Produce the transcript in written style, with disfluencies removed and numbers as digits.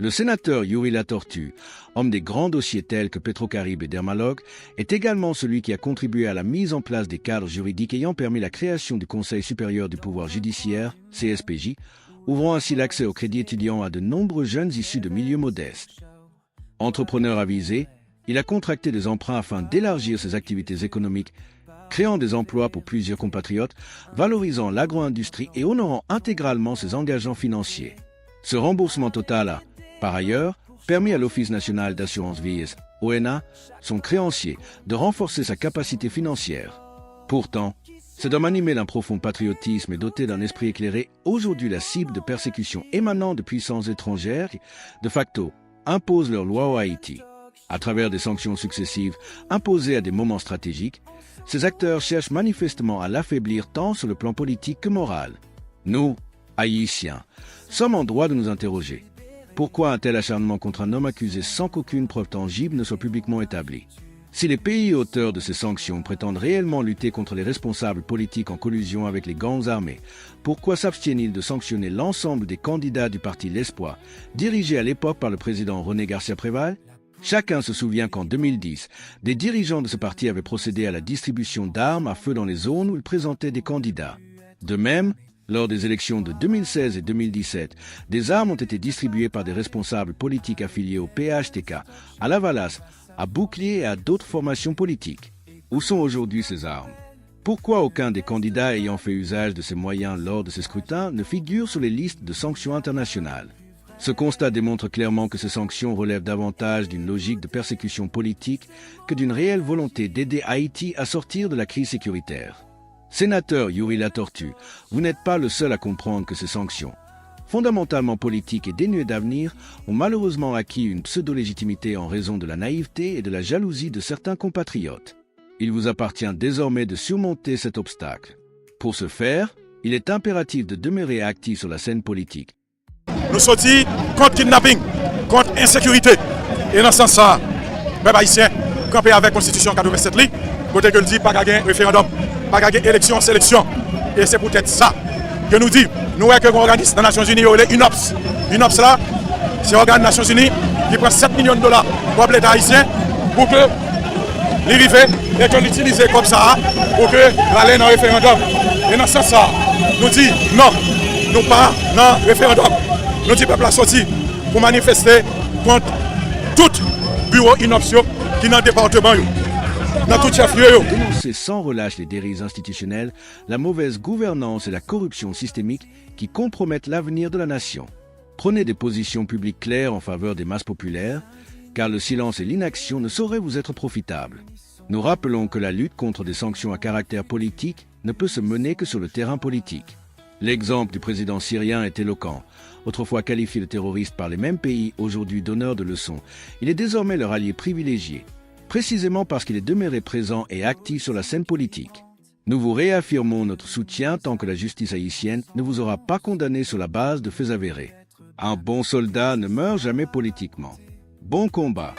Le sénateur Yuri Latortue, homme des grands dossiers tels que Petrocaribe et Dermalog, est également celui qui a contribué à la mise en place des cadres juridiques ayant permis la création du Conseil supérieur du pouvoir judiciaire, CSPJ, ouvrant ainsi l'accès au crédit étudiant à de nombreux jeunes issus de milieux modestes. Entrepreneur avisé, il a contracté des emprunts afin d'élargir ses activités économiques, créant des emplois pour plusieurs compatriotes, valorisant l'agro-industrie et honorant intégralement ses engagements financiers. Ce remboursement total a, par ailleurs, permis à l'Office national d'assurance vie, ONA, son créancier, de renforcer sa capacité financière. Pourtant, cet homme animé d'un profond patriotisme et doté d'un esprit éclairé, aujourd'hui la cible de persécutions émanant de puissances étrangères qui, de facto, imposent leurs lois au Haïti. À travers des sanctions successives imposées à des moments stratégiques, ces acteurs cherchent manifestement à l'affaiblir tant sur le plan politique que moral. Nous, Haïtiens, sommes en droit de nous interroger. Pourquoi un tel acharnement contre un homme accusé sans qu'aucune preuve tangible ne soit publiquement établie? Si les pays auteurs de ces sanctions prétendent réellement lutter contre les responsables politiques en collusion avec les gangs armés, pourquoi s'abstiennent-ils de sanctionner l'ensemble des candidats du parti L'Espoir, dirigé à l'époque par le président René Garcia Préval? Chacun se souvient qu'en 2010, des dirigeants de ce parti avaient procédé à la distribution d'armes à feu dans les zones où ils présentaient des candidats. De même, lors des élections de 2016 et 2017, des armes ont été distribuées par des responsables politiques affiliés au PHTK, à Lavalas, à Bouclier et à d'autres formations politiques. Où sont aujourd'hui ces armes? Pourquoi aucun des candidats ayant fait usage de ces moyens lors de ces scrutins ne figure sur les listes de sanctions internationales? Ce constat démontre clairement que ces sanctions relèvent davantage d'une logique de persécution politique que d'une réelle volonté d'aider Haïti à sortir de la crise sécuritaire. Sénateur Yuri Latortue, vous n'êtes pas le seul à comprendre que ces sanctions, fondamentalement politiques et dénuées d'avenir, ont malheureusement acquis une pseudo-légitimité en raison de la naïveté et de la jalousie de certains compatriotes. Il vous appartient désormais de surmonter cet obstacle. Pour ce faire, il est impératif de demeurer actif sur la scène politique. Nous sortis contre kidnapping, contre insécurité. Et dans ce sens-là, les Haïtiens, camper avec la Constitution 87, côté que le dit, pas gagner référendum, pas gagner élection, sélection. Et c'est peut-être ça que nous dit. Nous voyons que l'organisme des Nations Unies, UNOPS. UNOPS là, c'est l'organe des Nations Unies qui prend 7 millions de dollars pour l'État haïtien pour que l'arrivée et qu'on l'utilise comme ça pour que l'aller dans le référendum. Et dans ce sens-là, nous disons non, nous pas dans le référendum. Nous disons peuple a sorti pour manifester contre tout bureau UNOPS qui est dans le département. Dans tout chef-lieu. Dénoncer sans relâche les dérives institutionnelles, la mauvaise gouvernance et la corruption systémique qui compromettent l'avenir de la nation. Prenez des positions publiques claires en faveur des masses populaires, car le silence et l'inaction ne sauraient vous être profitables. Nous rappelons que la lutte contre des sanctions à caractère politique ne peut se mener que sur le terrain politique. L'exemple du président syrien est éloquent. Autrefois qualifié de terroriste par les mêmes pays, aujourd'hui donneur de leçons, il est désormais leur allié privilégié, précisément parce qu'il est demeuré présent et actif sur la scène politique. Nous vous réaffirmons notre soutien tant que la justice haïtienne ne vous aura pas condamné sur la base de faits avérés. Un bon soldat ne meurt jamais politiquement. Bon combat!